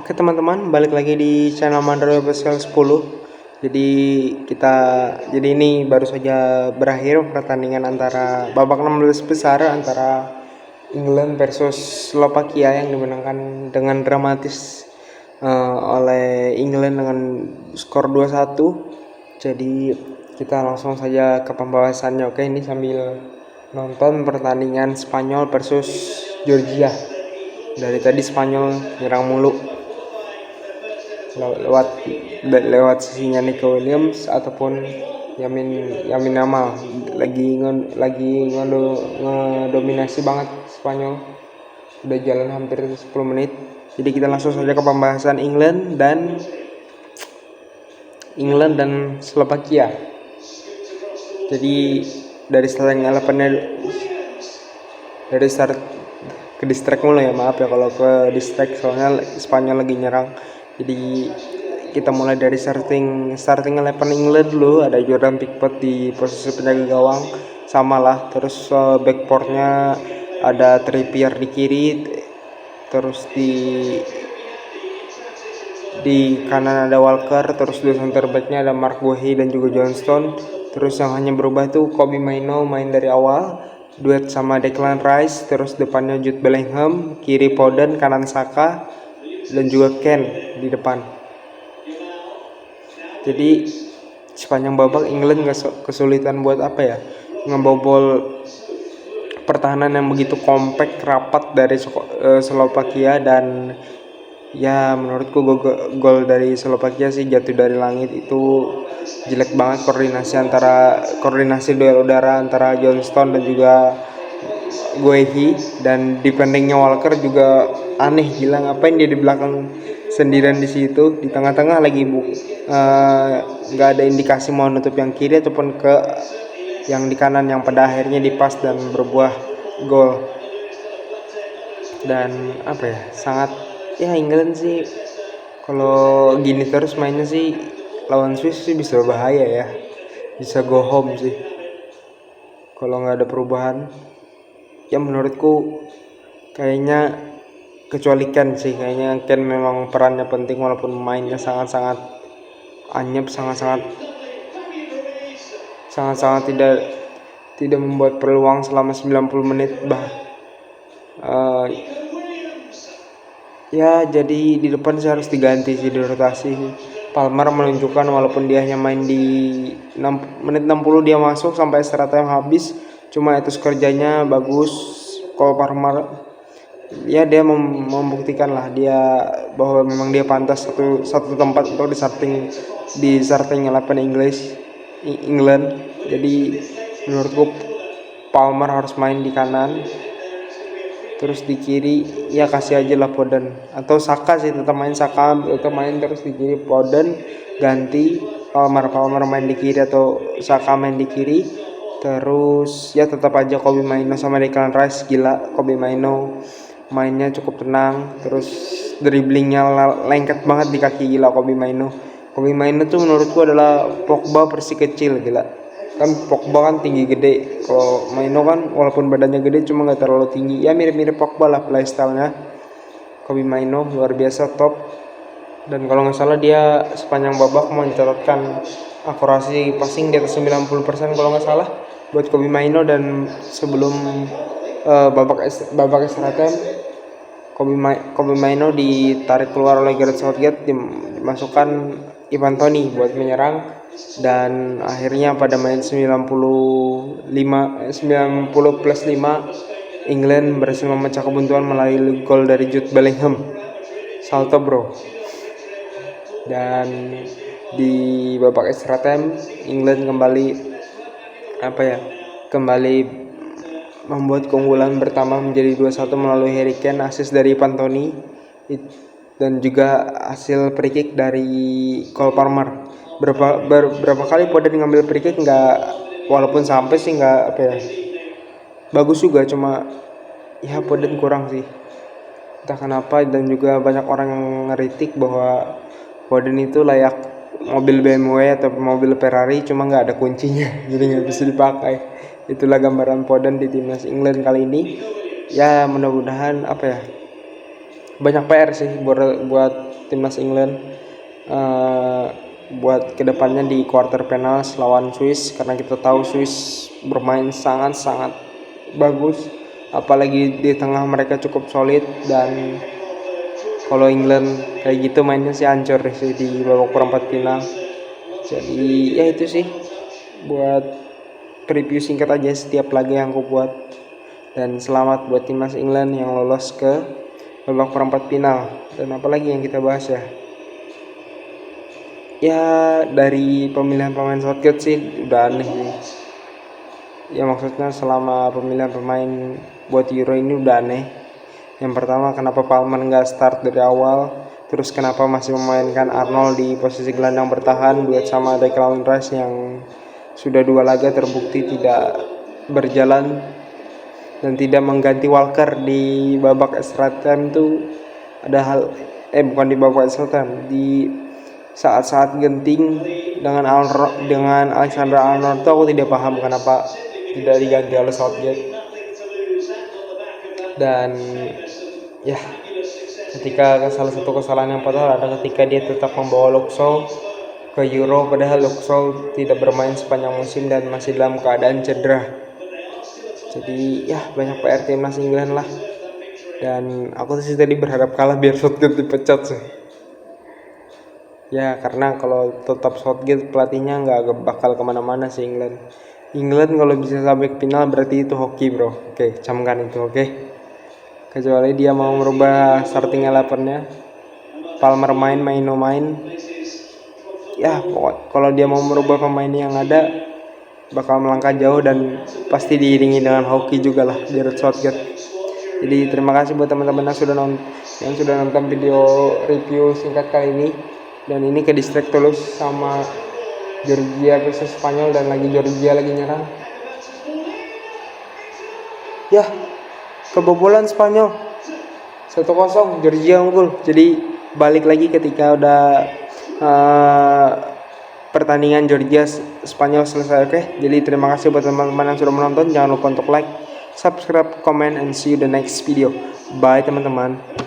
Oke teman-teman, balik lagi di channel Mandro Official 10. Jadi ini baru saja berakhir pertandingan antara babak 16 besar antara England versus Slovakia yang dimenangkan dengan dramatis oleh England dengan skor 2-1. Jadi kita langsung saja ke pembahasannya. Oke, ini sambil nonton pertandingan Spanyol versus Georgia. Dari tadi Spanyol nyerang mulu lewat sisinya Nico Williams ataupun Yamin Yamal lagi ngedominasi banget Spanyol. Udah jalan hampir 10 menit. Jadi kita langsung saja ke pembahasan England dan Slovakia. Jadi dari starting 11-nya dari start ke distract mulu ya, maaf ya kalau ke distract soalnya Spanyol lagi nyerang. Jadi kita mulai dari starting 11 England dulu. Ada Jordan Pickford di posisi penjaga gawang, sama lah. Terus backportnya ada Trippier di kiri, terus di kanan ada Walker, terus dua center backnya ada Mark Guehi dan juga Johnston. Terus yang hanya berubah itu Kobbie Mainoo main dari awal duet sama Declan Rice, terus depannya Jude Bellingham, kiri Foden, kanan Saka dan juga Ken di depan. Jadi sepanjang babak England gak kesulitan buat ngebobol pertahanan yang begitu kompak rapat dari Slovakia. Dan ya menurutku gol dari Slovakia sih jatuh dari langit. Itu jelek banget koordinasi duel udara antara Johnston dan juga Guehi, dan defendingnya Walker juga aneh, gila ngapain dia di belakang sendirian di situ, di tengah-tengah lagi nggak ada indikasi mau nutup yang kiri ataupun ke yang di kanan, yang pada akhirnya dipas dan berbuah gol. Dan sangat England sih kalau gini terus mainnya sih lawan Swiss sih bisa bahaya ya, bisa go home sih kalau nggak ada perubahan. Ya menurutku kayaknya kecuali Ken sih, kayaknya Ken memang perannya penting walaupun mainnya sangat-sangat anyep, sangat-sangat tidak membuat peluang selama 90 menit ya jadi di depan sih harus diganti sih, dirotasi. Palmer menunjukkan walaupun dia hanya main di menit 60 dia masuk sampai extra time habis, cuma etos kerjanya bagus. Cole Palmer ya dia membuktikan lah bahwa memang dia pantas satu tempat untuk di starting 11 England. Jadi menurutku Palmer harus main di kanan, terus di kiri ya kasih aja lah Foden atau Saka sih, tetap main terus di kiri, Foden ganti Palmer main di kiri atau Saka main di kiri. Terus ya tetap aja Kobbie Mainoo sama Declan Rice, gila Kobbie Mainoo mainnya cukup tenang, terus dribblingnya lengket banget di kaki, gila Kobbie Mainoo tuh menurutku adalah Pogba versi kecil, gila. Kan Pogba kan tinggi gede, kalau Mainoo kan walaupun badannya gede cuma nggak terlalu tinggi, ya mirip-mirip Pogba lah playstylenya. Kobbie Mainoo luar biasa top, dan kalau nggak salah dia sepanjang babak mencatatkan akurasi passing di atas 90% kalau nggak salah buat Kobbie Mainoo. Dan sebelum babak extra time Kobbie Mainoo ditarik keluar oleh Gareth Southgate, dimasukkan Ivan Toney buat menyerang, dan akhirnya pada menit 90 plus 5 England berhasil memecah kebuntuan melalui gol dari Jude Bellingham, salto bro. Dan di babak extra time England kembali membuat keunggulan bertambah menjadi 2-1 melalui Harry Kane, assist dari Ivan Toney dan juga hasil free kick dari Cole Palmer. Berapa kali Foden ngambil free kick walaupun sampai sih bagus juga, cuma ya Foden kurang sih entah kenapa. Dan juga banyak orang yang ngeritik bahwa Foden itu layak mobil BMW atau mobil Ferrari, cuma nggak ada kuncinya jadi nggak bisa dipakai. Itulah gambaran Foden di timnas England kali ini. Ya mudah-mudahan banyak PR sih buat timnas England buat kedepannya di quarter finals lawan Swiss, karena kita tahu Swiss bermain sangat-sangat bagus, apalagi di tengah mereka cukup solid. Dan kalau England kayak gitu mainnya sih hancur sih di babak perempat final. Jadi ya itu sih buat preview singkat aja setiap laga yang aku buat. Dan selamat buat timnas England yang lolos ke babak perempat final. Dan apalagi yang kita bahas ya? Ya dari pemilihan pemain Southgate sih udah aneh sih. Ya maksudnya selama pemilihan pemain buat Euro ini udah aneh. Yang pertama, kenapa Palmer nggak start dari awal? Terus kenapa masih memainkan Arnold di posisi gelandang bertahan duet sama Declan Rice yang sudah 2 laga terbukti tidak berjalan, dan tidak mengganti Walker di babak extra time tuh ada hal bukan di babak extra time, di saat-saat genting dengan Alexander Arnold tuh aku tidak paham kenapa tidak diganti oleh Southgate. Dan ya ketika salah satu kesalahan yang fatal ada ketika dia tetap membawa Luke Shaw ke Euro, padahal Luke Shaw tidak bermain sepanjang musim dan masih dalam keadaan cedera. Jadi ya banyak PR timnas England lah. Dan aku sih tadi berharap kalah biar Southgate dipecat sih. Ya karena kalau tetap Southgate pelatihnya nggak bakal kemana-mana sih England. England kalau bisa sampai final berarti itu hoki bro. Oke, camkan itu oke. Kecuali dia mau merubah starting 11-nya, Palmer main, Maino main. Ya kalau dia mau merubah pemain yang ada bakal melangkah jauh dan pasti diiringi dengan hoki juga lah Gareth Southgate. Jadi terima kasih buat teman-teman yang sudah nonton video review singkat kali ini. Dan ini ke distract terus sama Georgia versus Spanyol dan lagi Georgia lagi nyerang. Ya, kebobolan Spanyol 1-0, Georgia unggul. Jadi balik lagi ketika udah pertandingan Georgia Spanyol selesai. Oke. Jadi terima kasih buat teman-teman yang sudah menonton. Jangan lupa untuk like, subscribe, comment, and see you the next video. Bye teman-teman.